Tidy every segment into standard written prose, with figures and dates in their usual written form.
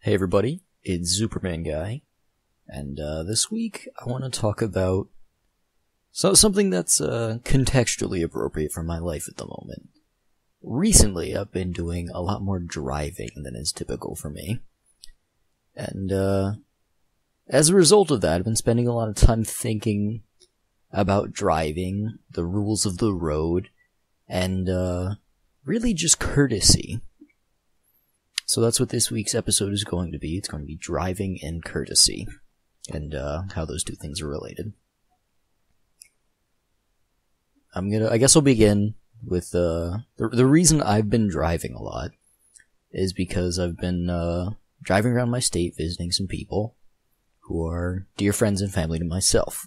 Hey everybody, it's zupermanguy, and this week I want to talk about something that's contextually appropriate for my life at the moment. Recently, I've been doing a lot more driving than is typical for me, and as a result of that, I've been spending a lot of time thinking about driving, the rules of the road, and really just courtesy. So that's what this week's episode is going to be. It's going to be driving and courtesy, and how those two things are related. I guess I'll begin with the reason I've been driving a lot is because I've been driving around my state visiting some people who are dear friends and family to myself.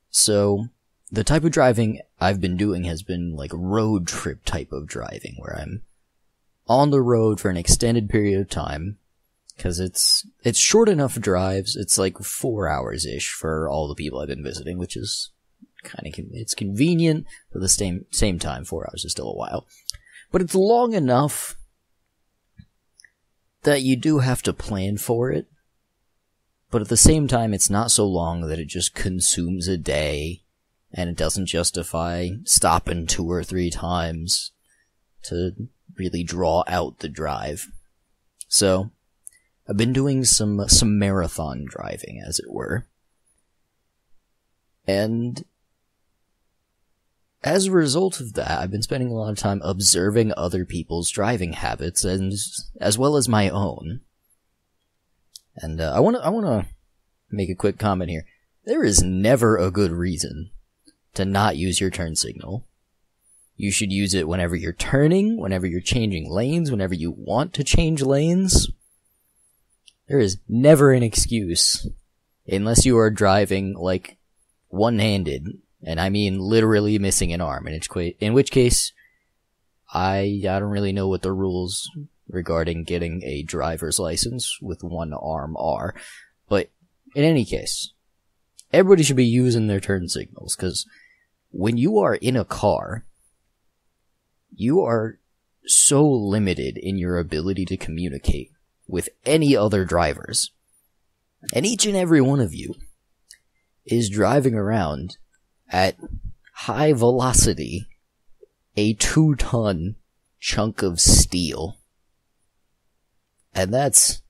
So the type of driving I've been doing has been like road trip type of driving, where I'm on the road for an extended period of time, because it's short enough drives. It's like 4 hours-ish for all the people I've been visiting, which is it's convenient, but at the same time, 4 hours is still a while. But it's long enough that you do have to plan for it, but at the same time, it's not so long that it just consumes a day, and it doesn't justify stopping 2 or 3 times to really draw out the drive. So, I've been doing some marathon driving, as it were. And as a result of that, I've been spending a lot of time observing other people's driving habits, and as well as my own. And I want to make a quick comment here. There is never a good reason to not use your turn signal. You should use it whenever you're turning, whenever you're changing lanes, whenever you want to change lanes. There is never an excuse, unless you are driving, like, one-handed, and I mean literally missing an arm, in which case, I don't really know what the rules regarding getting a driver's license with one arm are, but in any case, everybody should be using their turn signals, because when you are in a car, you are so limited in your ability to communicate with any other drivers. And each and every one of you is driving around at high velocity a 2-ton chunk of steel. And that's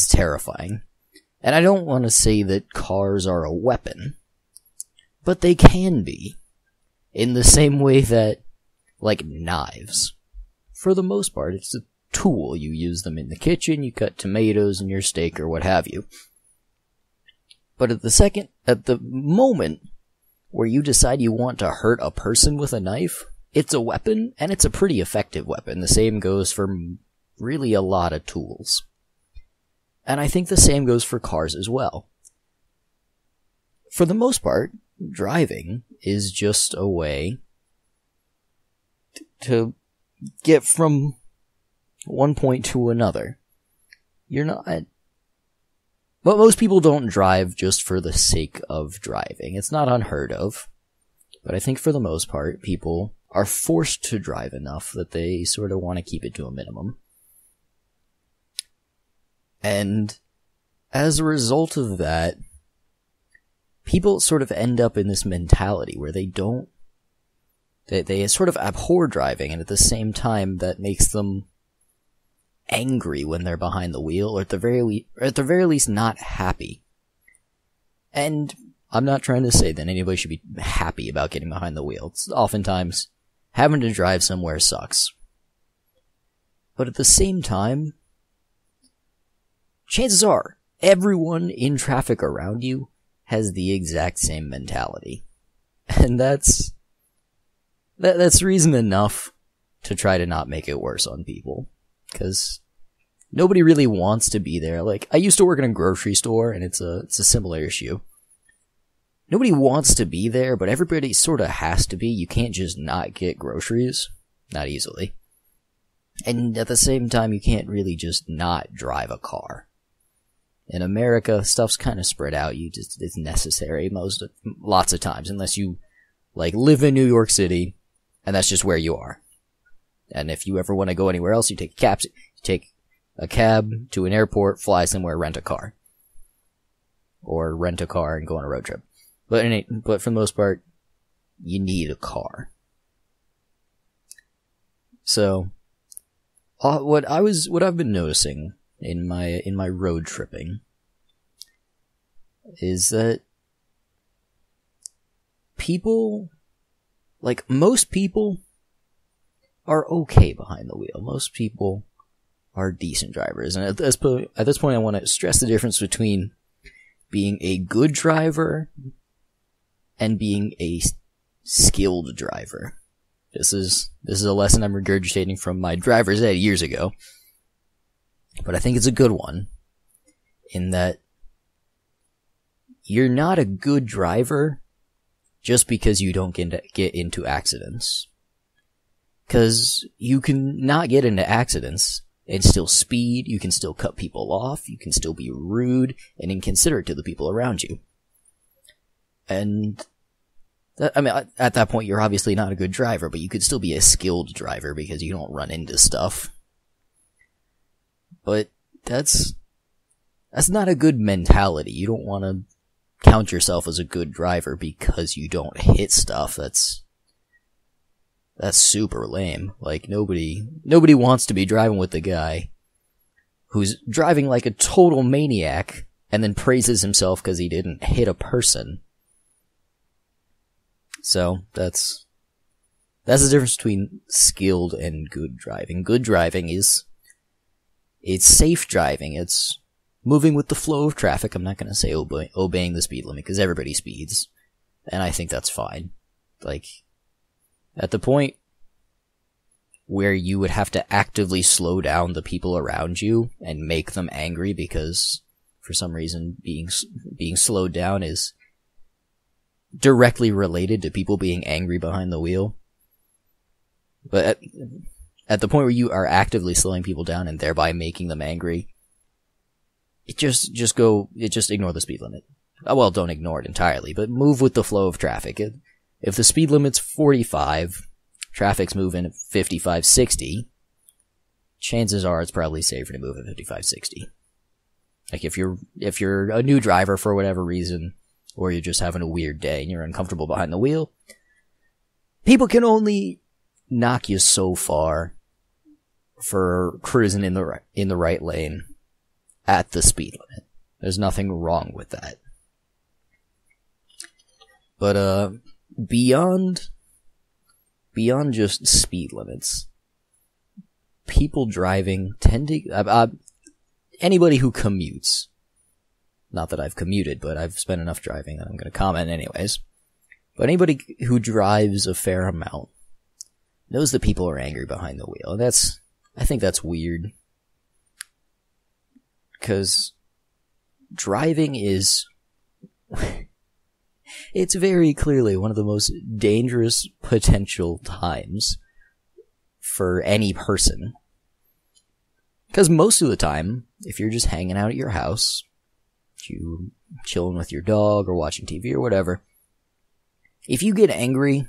terrifying. And I don't want to say that cars are a weapon, but they can be. In the same way that, like knives, for the most part, it's a tool. You use them in the kitchen, you cut tomatoes in your steak or what have you. But at the moment where you decide you want to hurt a person with a knife, it's a weapon, and it's a pretty effective weapon. The same goes for really a lot of tools. And I think the same goes for cars as well. For the most part, driving is just a way to get from one point to another. But most people don't drive just for the sake of driving. It's not unheard of. But I think for the most part, people are forced to drive enough that they sort of want to keep it to a minimum. And as a result of that, people sort of end up in this mentality where they sort of abhor driving, and at the same time that makes them angry when they're behind the wheel, or at the very least not happy. And I'm not trying to say that anybody should be happy about getting behind the wheel. It's oftentimes having to drive somewhere sucks. But at the same time, chances are everyone in traffic around you has the exact same mentality. And that's reason enough to try to not make it worse on people. Because nobody really wants to be there. Like, I used to work in a grocery store, and it's a similar issue. Nobody wants to be there, but everybody sort of has to be. You can't just not get groceries. Not easily. And at the same time, you can't really just not drive a car. In America, stuff's kind of spread out. It's necessary lots of times, unless you, like, live in New York City, and that's just where you are. And if you ever want to go anywhere else, you take cabs, you take a cab to an airport, fly somewhere, rent a car. Or rent a car and go on a road trip. But for the most part, you need a car. So, what I've been noticing in my road tripping is that people, like most people, are okay behind the wheel. Most people are decent drivers, and at this point, I want to stress the difference between being a good driver and being a skilled driver. This is a lesson I'm regurgitating from my driver's ed years ago, but I think it's a good one, in that you're not a good driver just because you don't get into accidents. Because you can not get into accidents and still speed, you can still cut people off, you can still be rude and inconsiderate to the people around you. And at that point, you're obviously not a good driver, but you could still be a skilled driver because you don't run into stuff. But that's not a good mentality. You don't want to count yourself as a good driver because you don't hit stuff. That's super lame. Like, nobody wants to be driving with the guy who's driving like a total maniac and then praises himself because he didn't hit a person. So, that's the difference between skilled and good driving. Good driving it's safe driving. It's moving with the flow of traffic. I'm not going to say obeying the speed limit, because everybody speeds. And I think that's fine. Like, at the point where you would have to actively slow down the people around you and make them angry because, for some reason, being slowed down is directly related to people being angry behind the wheel. But at the point where you are actively slowing people down and thereby making them angry, just ignore the speed limit. Well, don't ignore it entirely, but move with the flow of traffic. If the speed limit's 45, traffic's moving at 55, 60, chances are it's probably safer to move at 55, 60. Like, if you're a new driver for whatever reason, or you're just having a weird day and you're uncomfortable behind the wheel, people can only knock you so far for cruising in the right lane at the speed limit. There's nothing wrong with that. But beyond just speed limits, people driving tend to anybody who commutes. Not that I've commuted, but I've spent enough driving that I'm going to comment anyways. But anybody who drives a fair amount knows that people are angry behind the wheel. And I think that's weird. Because driving is... it's very clearly one of the most dangerous potential times for any person. Because most of the time, if you're just hanging out at your house, you chilling with your dog or watching TV or whatever, if you get angry,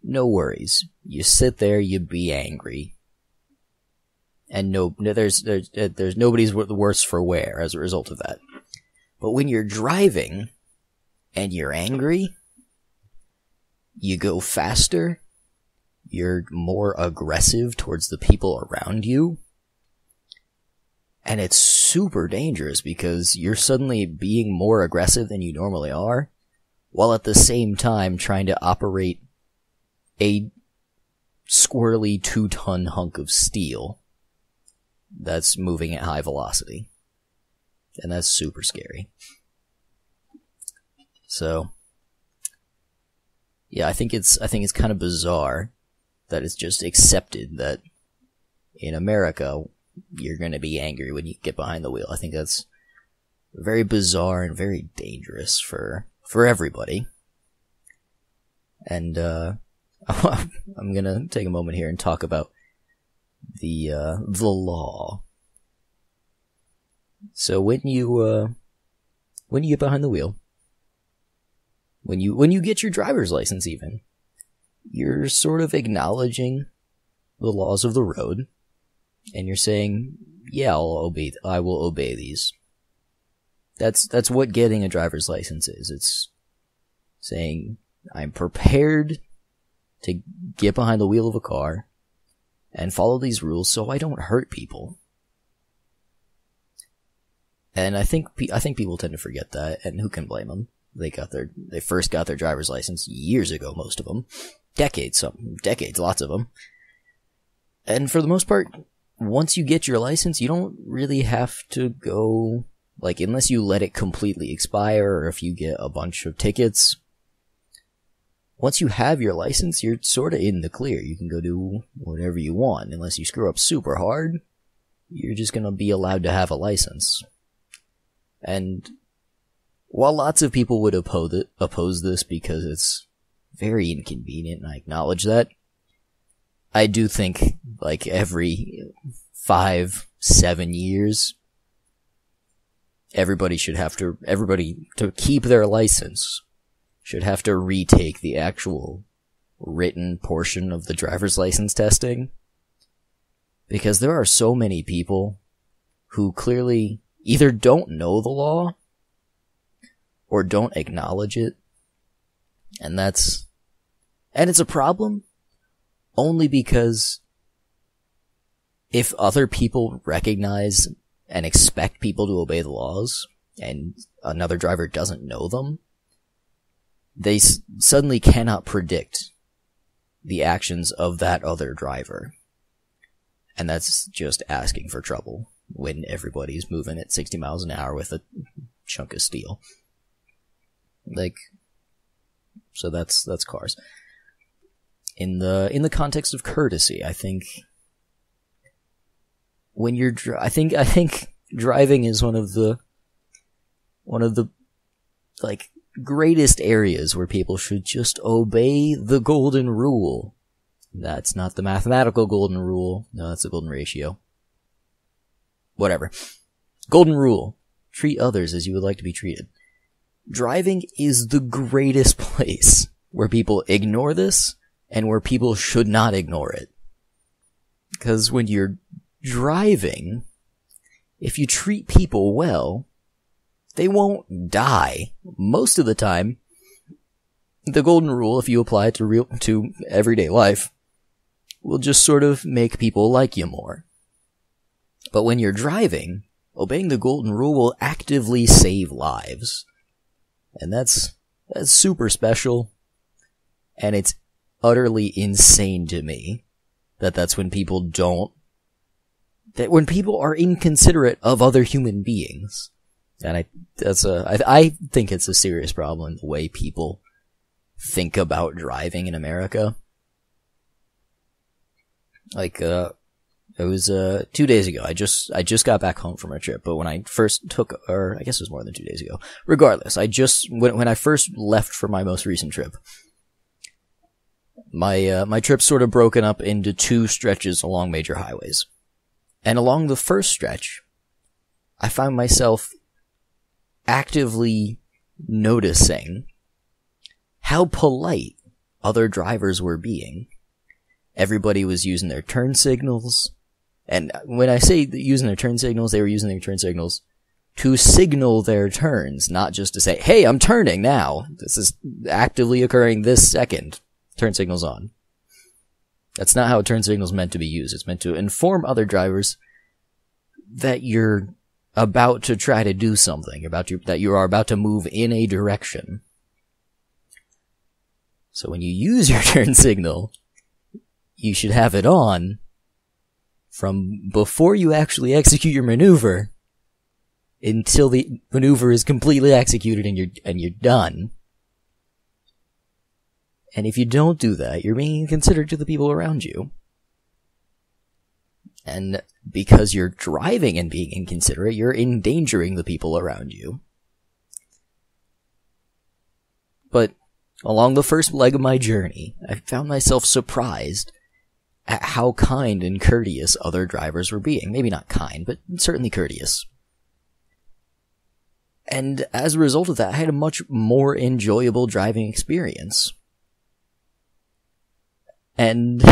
no worries. You sit there, you be angry. And there's nobody's worse for wear as a result of that. But when you're driving and you're angry, you go faster, you're more aggressive towards the people around you, and it's super dangerous because you're suddenly being more aggressive than you normally are, while at the same time trying to operate a squirrely 2-ton hunk of steel that's moving at high velocity. And that's super scary. So, yeah, I think it's kind of bizarre that it's just accepted that in America you're going to be angry when you get behind the wheel. I think that's very bizarre and very dangerous for everybody. And I'm going to take a moment here and talk about the law. So when you get behind the wheel, when you get your driver's license even, you're sort of acknowledging the laws of the road, and you're saying, yeah, I will obey these. That's what getting a driver's license is. It's saying, I'm prepared to get behind the wheel of a car and follow these rules so I don't hurt people. And I think people tend to forget that, and who can blame them? They first got their driver's license years ago, most of them. Decades, lots of them. And for the most part, once you get your license, you don't really have to go, like, unless you let it completely expire, or if you get a bunch of tickets. Once you have your license, you're sort of in the clear. You can go do whatever you want. Unless you screw up super hard, you're just gonna be allowed to have a license. And while lots of people would oppose this because it's very inconvenient, and I acknowledge that, I do think, like, every 5-7 years, everybody to keep their license, should have to retake the actual written portion of the driver's license testing. Because there are so many people who clearly either don't know the law or don't acknowledge it. And it's a problem only because if other people recognize and expect people to obey the laws and another driver doesn't know them, they suddenly cannot predict the actions of that other driver. And that's just asking for trouble when everybody's moving at 60 miles an hour with a chunk of steel. Like, so that's cars. In the context of courtesy, I think when you're I think driving is one of the like greatest areas where people should just obey the golden rule. That's not the mathematical golden rule. No, that's the golden ratio. Whatever. Golden rule. Treat others as you would like to be treated. Driving is the greatest place where people ignore this and where people should not ignore it. Because when you're driving, if you treat people well, they won't die. Most of the time, the golden rule, if you apply it to everyday life, will just sort of make people like you more. But when you're driving, obeying the golden rule will actively save lives. And that's super special. And it's utterly insane to me that's when people when people are inconsiderate of other human beings. And I think it's a serious problem in the way people think about driving in America. Like, it was 2 days ago. I just got back home from a trip, but when I first took, or I guess it was more than 2 days ago. Regardless, when I first left for my most recent trip, my trip's sort of broken up into 2 stretches along major highways. And along the first stretch, I found myself actively noticing how polite other drivers were being. Everybody was using their turn signals. And when I say using their turn signals, they were using their turn signals to signal their turns, not just to say, hey, I'm turning now. This is actively occurring this second. Turn signals on. That's not how a turn signal is meant to be used. It's meant to inform other drivers that you're about to try to do something, that you are about to move in a direction. So when you use your turn signal, you should have it on from before you actually execute your maneuver until the maneuver is completely executed and you're done. And if you don't do that, you're being inconsiderate to the people around you. And because you're driving and being inconsiderate, you're endangering the people around you. But along the first leg of my journey, I found myself surprised at how kind and courteous other drivers were being. Maybe not kind, but certainly courteous. And as a result of that, I had a much more enjoyable driving experience. And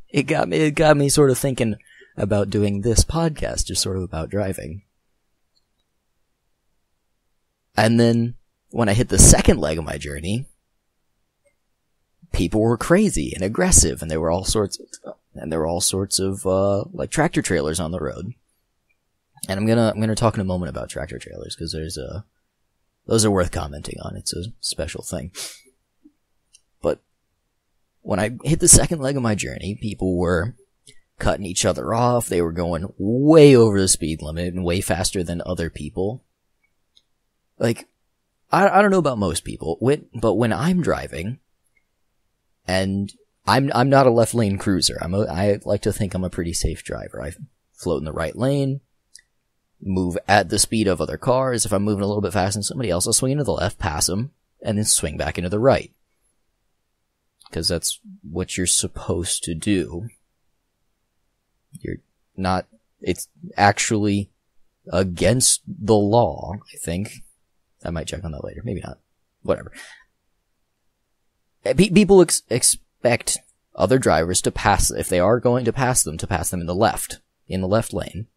it got me sort of thinking, about doing this podcast, just sort of about driving. And then, when I hit the second leg of my journey, people were crazy and aggressive, and there were all sorts of, like tractor trailers on the road. And I'm gonna talk in a moment about tractor trailers, because those are worth commenting on. It's a special thing. But when I hit the second leg of my journey, people were cutting each other off. They were going way over the speed limit and way faster than other people. Like, I don't know about most people, but when I'm driving, and I'm not a left lane cruiser. I like to think I'm a pretty safe driver. I float in the right lane, move at the speed of other cars. If I'm moving a little bit faster than somebody else, I'll swing into the left, pass them, and then swing back into the right. Because that's what you're supposed to do. It's actually against the law, I think. I might check on that later. Maybe not. Whatever. People expect other drivers to pass, if they are going to pass them in the left lane.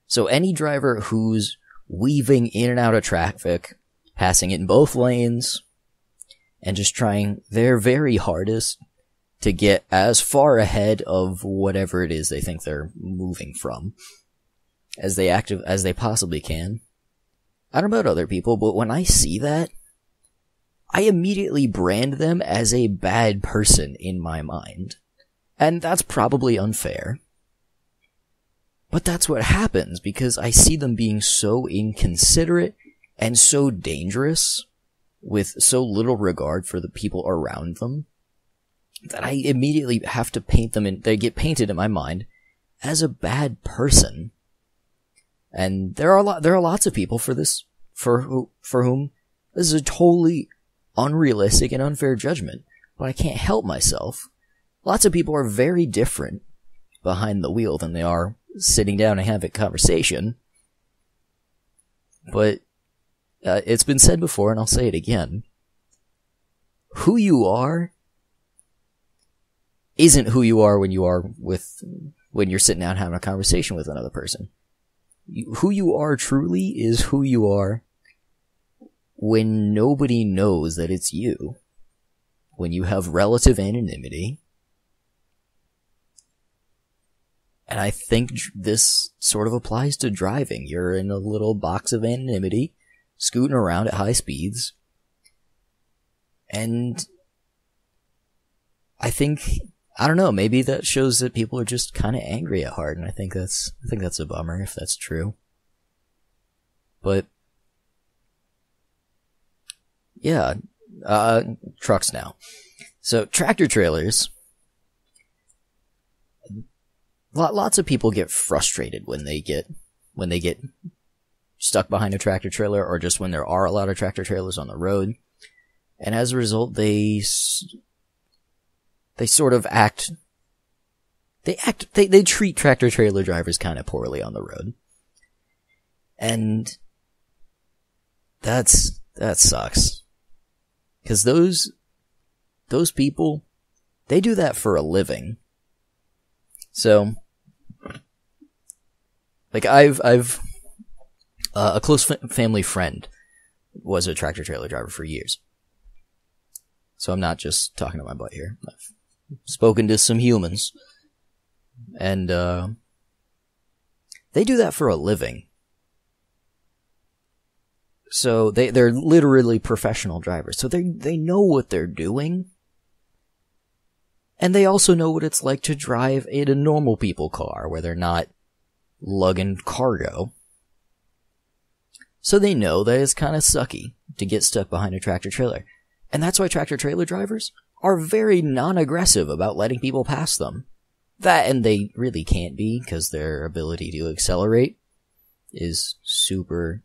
So any driver who's weaving in and out of traffic, passing in both lanes, and just trying their very hardest to get as far ahead of whatever it is they think they're moving from as they possibly can. I don't know about other people, but when I see that, I immediately brand them as a bad person in my mind. And that's probably unfair. But that's what happens, because I see them being so inconsiderate and so dangerous, with so little regard for the people around them, that I immediately have to paint them in, they get painted in my mind as a bad person. And there are lots of people for whom this is a totally unrealistic and unfair judgment, but I can't help myself. Lots of people are very different behind the wheel than they are sitting down and having a conversation. But it's been said before, and I'll say it again. Who you are isn't who you are when you're sitting down having a conversation with another person. Who you are truly is who you are when nobody knows that it's you. When you have relative anonymity. And I think this sort of applies to driving. You're in a little box of anonymity, scooting around at high speeds. And I don't know, maybe that shows that people are just kind of angry at heart, and I think that's a bummer if that's true. But yeah, trucks now. So tractor trailers. Lots of people get frustrated when they get stuck behind a tractor trailer, or just when there are a lot of tractor trailers on the road. And as a result, they sort of they treat tractor trailer drivers kind of poorly on the road. And that sucks. 'Cause those people, they do that for a living. So, like, I've a close family friend was a tractor trailer driver for years. So I'm not just talking to my butt here. I've spoken to some humans. And, they do that for a living. So they're literally professional drivers. So they know what they're doing. And they also know what it's like to drive in a normal people car, where they're not lugging cargo. So they know that it's kind of sucky to get stuck behind a tractor trailer. And that's why tractor trailer drivers are very non-aggressive about letting people pass them. That, and they really can't be, because their ability to accelerate is super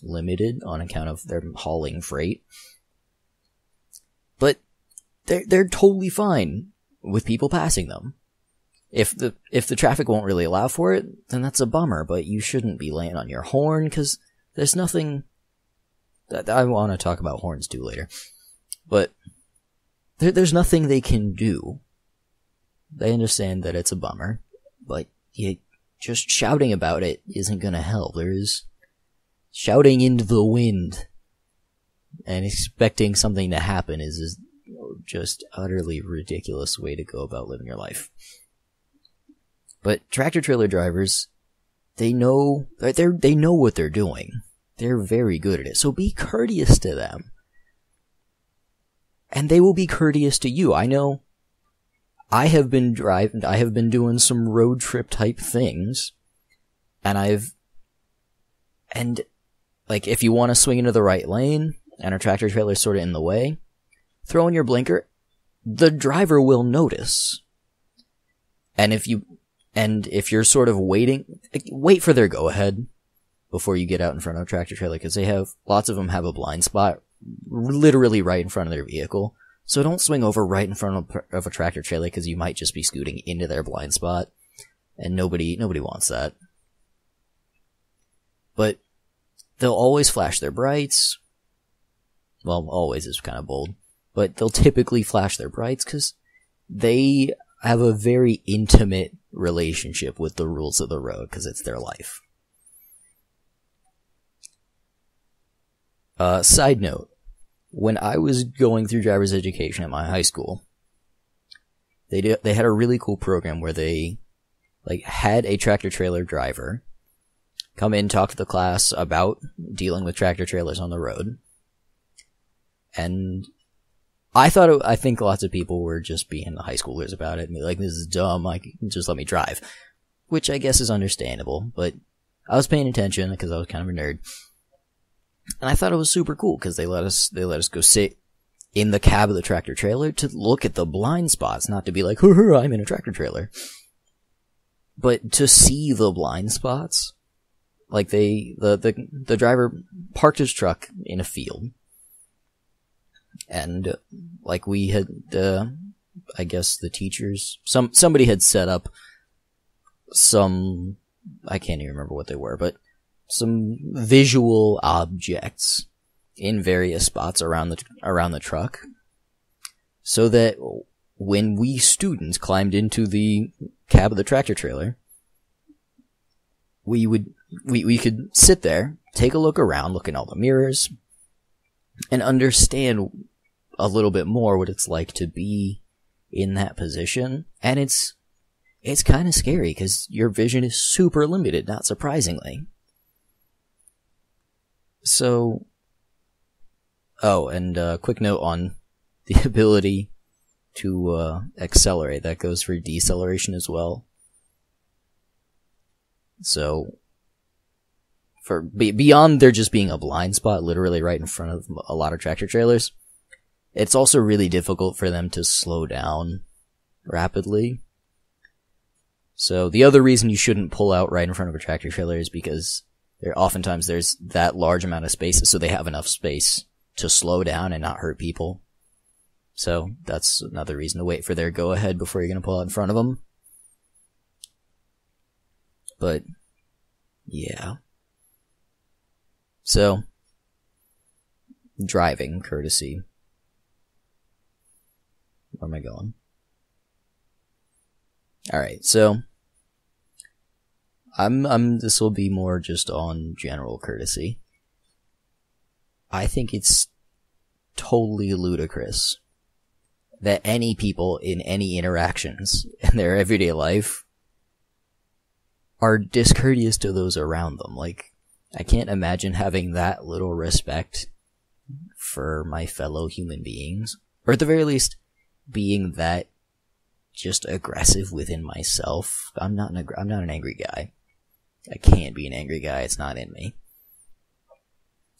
limited on account of their hauling freight. But they're totally fine with people passing them. If the traffic won't really allow for it, then that's a bummer, but you shouldn't be laying on your horn, because there's nothing that I want to talk about horns too later. But there's nothing they can do. They understand that it's a bummer, but just shouting about it isn't gonna help. There's shouting into the wind and expecting something to happen is just utterly ridiculous way to go about living your life. But tractor trailer drivers, they know what they're doing. They're very good at it. So be courteous to them. And they will be courteous to you. I know I have been doing some road trip type things, and like, if you want to swing into the right lane and a tractor trailer is sort of in the way, throw in your blinker, the driver will notice. And if you're sort of wait for their go ahead before you get out in front of a tractor trailer, because lots of them have a blind spot literally right in front of their vehicle. So don't swing over right in front of a tractor trailer, because you might just be scooting into their blind spot, and nobody wants that. But they'll always flash their brights. Well, always is kind of bold, but they'll typically flash their brights because they have a very intimate relationship with the rules of the road, because it's their life. Side note. When I was going through driver's education at my high school, they had a really cool program where they had a tractor trailer driver come in, talk to the class about dealing with tractor trailers on the road. And I think lots of people were just being the high schoolers about it and be like, this is dumb, just let me drive. Which I guess is understandable, but I was paying attention because I was kind of a nerd. And I thought it was super cool because they let us go sit in the cab of the tractor trailer to look at the blind spots, not to be like, I'm in a tractor trailer, but to see the blind spots. Like the driver parked his truck in a field, and like we had I guess the teachers, somebody had set up some, I can't even remember what they were, but some visual objects in various spots around the truck, so that when we students climbed into the cab of the tractor trailer, we could sit there, take a look around, look in all the mirrors, and understand a little bit more what it's like to be in that position. And it's kind of scary because your vision is super limited, not surprisingly. So, and quick note on the ability to accelerate. That goes for deceleration as well. So, for beyond there just being a blind spot literally right in front of a lot of tractor trailers, it's also really difficult for them to slow down rapidly. So the other reason you shouldn't pull out right in front of a tractor trailer is because oftentimes there's that large amount of space, so they have enough space to slow down and not hurt people. So that's another reason to wait for their go-ahead before you're going to pull out in front of them. But, yeah. So, driving courtesy. Where am I going? Alright, so this will be more just on general courtesy. I think it's totally ludicrous that any people in any interactions in their everyday life are discourteous to those around them. Like, I can't imagine having that little respect for my fellow human beings, or at the very least, being that just aggressive within myself. I'm not an angry guy. I can't be an angry guy. It's not in me.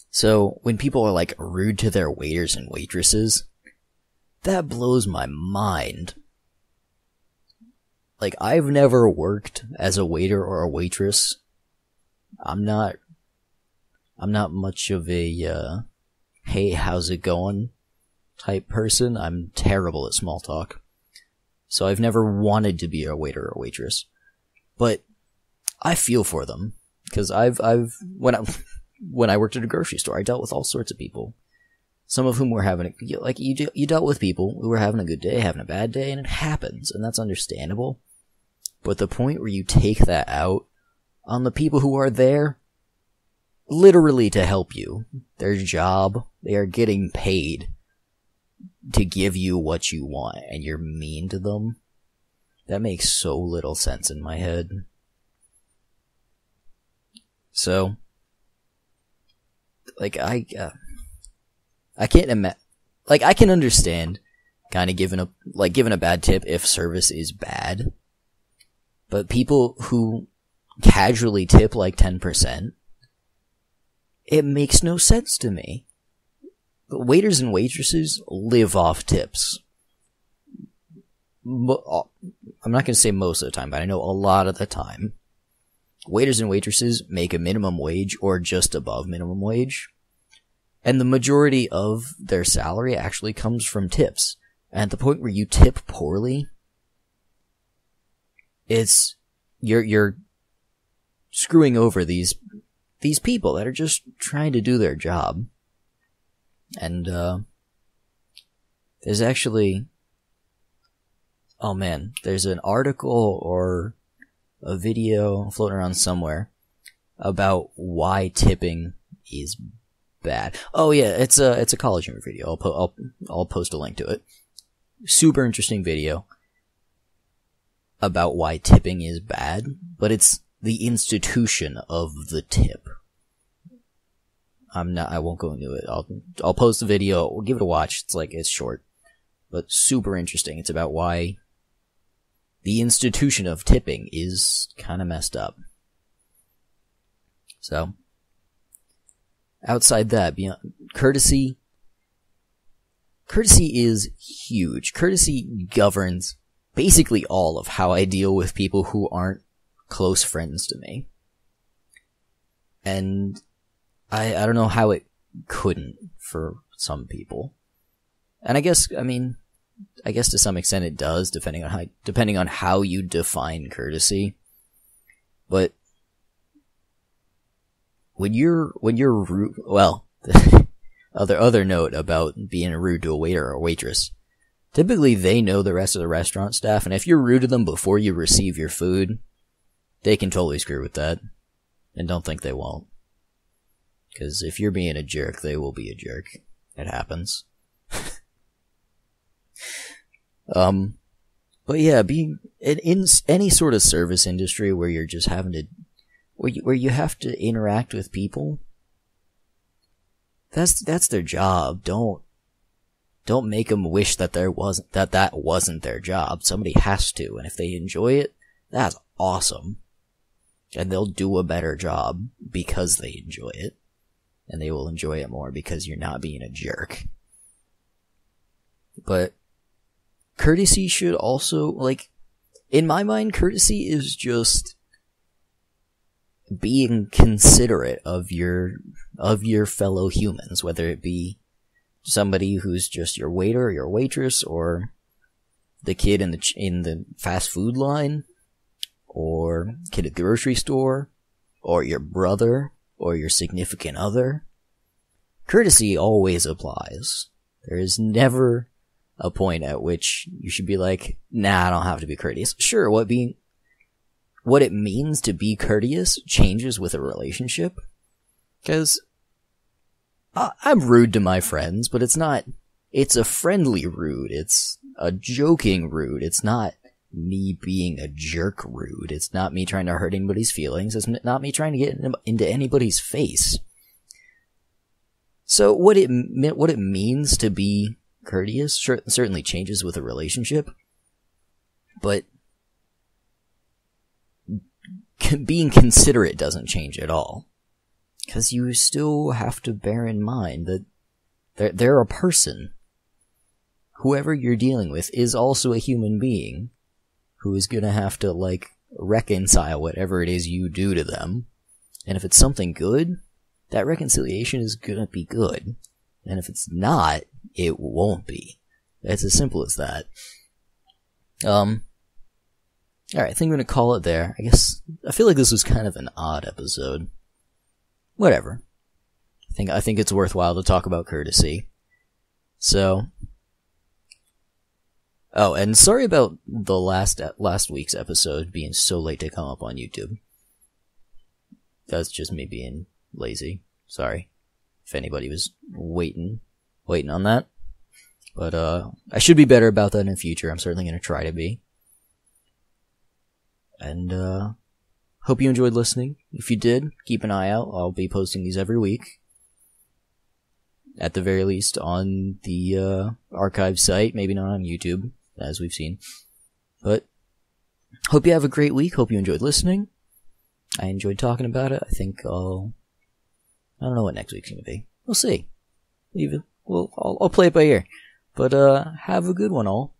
So when people are like rude to their waiters and waitresses, that blows my mind. Like, I've never worked as a waiter or a waitress. I'm not much of a, hey, how's it going type person. I'm terrible at small talk. So I've never wanted to be a waiter or waitress. But I feel for them. Because when I worked at a grocery store, I dealt with all sorts of people. Some of whom were having, you dealt with people who were having a good day, having a bad day, and it happens, and that's understandable. But the point where you take that out on the people who are there literally to help you, their job, they are getting paid to give you what you want, and you're mean to them, that makes so little sense in my head. So, like, I can't imagine, like, I can understand kind of giving a bad tip if service is bad, but people who casually tip like 10%, it makes no sense to me. Waiters and waitresses live off tips. I'm not going to say most of the time, but I know a lot of the time. Waiters and waitresses make a minimum wage or just above minimum wage. And the majority of their salary actually comes from tips. And at the point where you tip poorly, you're screwing over these people that are just trying to do their job. And, there's actually, oh man, there's an article or a video floating around somewhere about why tipping is bad. Oh yeah, it's a college humor video. I'll post a link to it. Super interesting video about why tipping is bad, but it's the institution of the tip. I won't go into it. I'll post the video. We'll give it a watch. It's short, but super interesting. It's about why the institution of tipping is kind of messed up. So, outside that, beyond courtesy is huge. Courtesy governs basically all of how I deal with people who aren't close friends to me. And I don't know how it couldn't for some people. And I guess to some extent it does, depending on how you define courtesy. But when you're rude, well, other note about being rude to a waiter or a waitress. Typically they know the rest of the restaurant staff, and if you're rude to them before you receive your food, they can totally screw with that. And don't think they won't. Because if you're being a jerk, they will be a jerk. It happens. But yeah, being in any sort of service industry where you're just having to, where you have to interact with people, that's their job. Don't make them wish that that wasn't their job. Somebody has to, and if they enjoy it, that's awesome. And they'll do a better job because they enjoy it. And they will enjoy it more because you're not being a jerk. But courtesy should also, in my mind, courtesy is just being considerate of your fellow humans, whether it be somebody who's just your waiter or your waitress, or the kid in the fast food line, or kid at the grocery store, or your brother, or your significant other. Courtesy always applies. There is never a point at which you should be like, nah, I don't have to be courteous. Sure, what it means to be courteous changes with a relationship. Because I'm rude to my friends, but it's a friendly rude. It's a joking rude. It's not me being a jerk rude. It's not me trying to hurt anybody's feelings. It's not me trying to get into anybody's face. So what it means to be courteous certainly changes with a relationship, but being considerate doesn't change at all. Because you still have to bear in mind that they're a person. Whoever you're dealing with is also a human being who is gonna have to, reconcile whatever it is you do to them. And if it's something good, that reconciliation is gonna be good. And if it's not, it won't be. It's as simple as that. Alright, I think I'm gonna call it there. I feel like this was kind of an odd episode. Whatever. I think it's worthwhile to talk about courtesy. So, Oh, and sorry about the last week's episode being so late to come up on YouTube. That's just me being lazy. Sorry if anybody was waiting on that. But I should be better about that in the future. I'm certainly going to try to be. And hope you enjoyed listening. If you did, keep an eye out. I'll be posting these every week. At the very least on the archive site, maybe not on YouTube, as we've seen. But hope you have a great week. Hope you enjoyed listening. I enjoyed talking about it. I think I don't know what next week's gonna be. We'll see. I'll play it by ear. But have a good one, all.